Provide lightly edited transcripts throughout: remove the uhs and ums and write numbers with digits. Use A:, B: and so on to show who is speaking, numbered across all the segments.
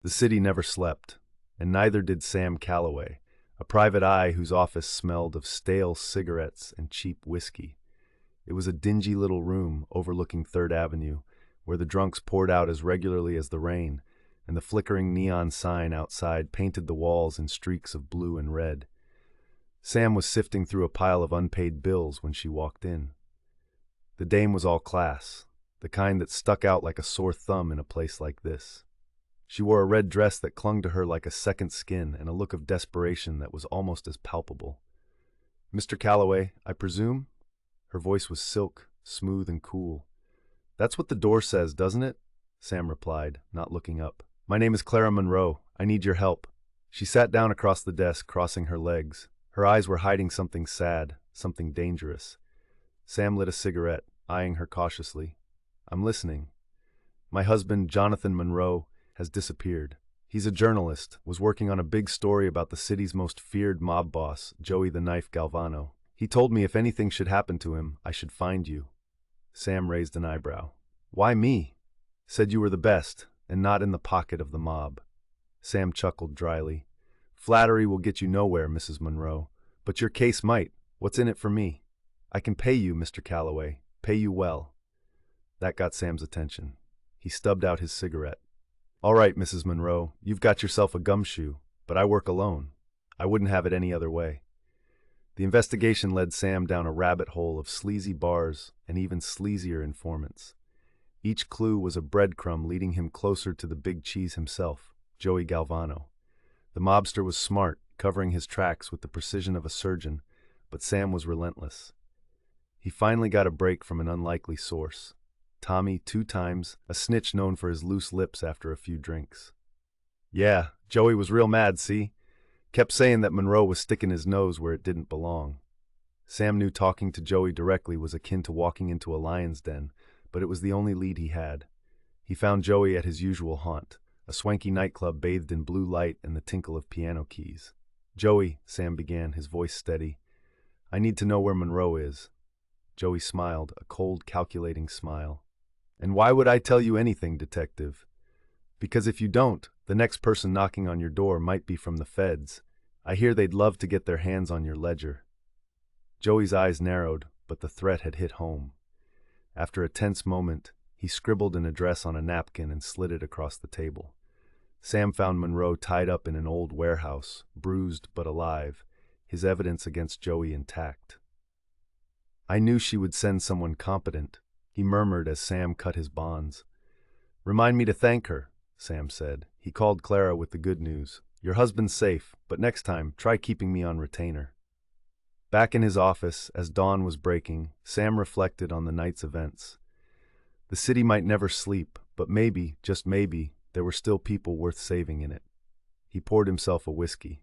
A: The city never slept, and neither did Sam Calloway, a private eye whose office smelled of stale cigarettes and cheap whiskey. It was a dingy little room overlooking Third Avenue, where the drunks poured out as regularly as the rain, and the flickering neon sign outside painted the walls in streaks of blue and red. Sam was sifting through a pile of unpaid bills when she walked in. The dame was all class, the kind that stuck out like a sore thumb in a place like this. She wore a red dress that clung to her like a second skin and a look of desperation that was almost as palpable. "Mr. Calloway, I presume?" Her voice was silk, smooth and cool. "That's what the door says, doesn't it?" Sam replied, not looking up. "My name is Clara Monroe. I need your help." She sat down across the desk, crossing her legs. Her eyes were hiding something sad, something dangerous. Sam lit a cigarette, eyeing her cautiously. "I'm listening." "My husband, Jonathan Monroe, has disappeared. He's a journalist, was working on a big story about the city's most feared mob boss, Joey the Knife Galvano. He told me if anything should happen to him, I should find you." Sam raised an eyebrow. "Why me?" "Said you were the best, and not in the pocket of the mob." Sam chuckled dryly. "Flattery will get you nowhere, Mrs. Monroe, but your case might. What's in it for me? I can pay you, Mr. Calloway, pay you well." That got Sam's attention. He stubbed out his cigarette. "All right, Mrs. Monroe, you've got yourself a gumshoe, but I work alone. I wouldn't have it any other way." The investigation led Sam down a rabbit hole of sleazy bars and even sleazier informants. Each clue was a breadcrumb leading him closer to the big cheese himself, Joey Galvano. The mobster was smart, covering his tracks with the precision of a surgeon, but Sam was relentless. He finally got a break from an unlikely source. Tommy, 2 times, a snitch known for his loose lips after a few drinks. "Yeah, Joey was real mad, see? Kept saying that Monroe was sticking his nose where it didn't belong." Sam knew talking to Joey directly was akin to walking into a lion's den, but it was the only lead he had. He found Joey at his usual haunt, a swanky nightclub bathed in blue light and the tinkle of piano keys. "Joey," Sam began, his voice steady, "I need to know where Monroe is." Joey smiled, a cold, calculating smile. "And why would I tell you anything, detective? Because if you don't, the next person knocking on your door might be from the feds. I hear they'd love to get their hands on your ledger." Joey's eyes narrowed, but the threat had hit home. After a tense moment, he scribbled an address on a napkin and slid it across the table. Sam found Monroe tied up in an old warehouse, bruised but alive, his evidence against Joey intact. "I knew she would send someone competent," he murmured as Sam cut his bonds. "Remind me to thank her," Sam said. He called Clara with the good news. "Your husband's safe, but next time, try keeping me on retainer." Back in his office, as dawn was breaking, Sam reflected on the night's events. The city might never sleep, but maybe, just maybe, there were still people worth saving in it. He poured himself a whiskey.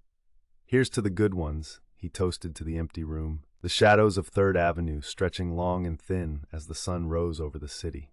A: "Here's to the good ones," he toasted to the empty room, the shadows of Third Avenue stretching long and thin as the sun rose over the city.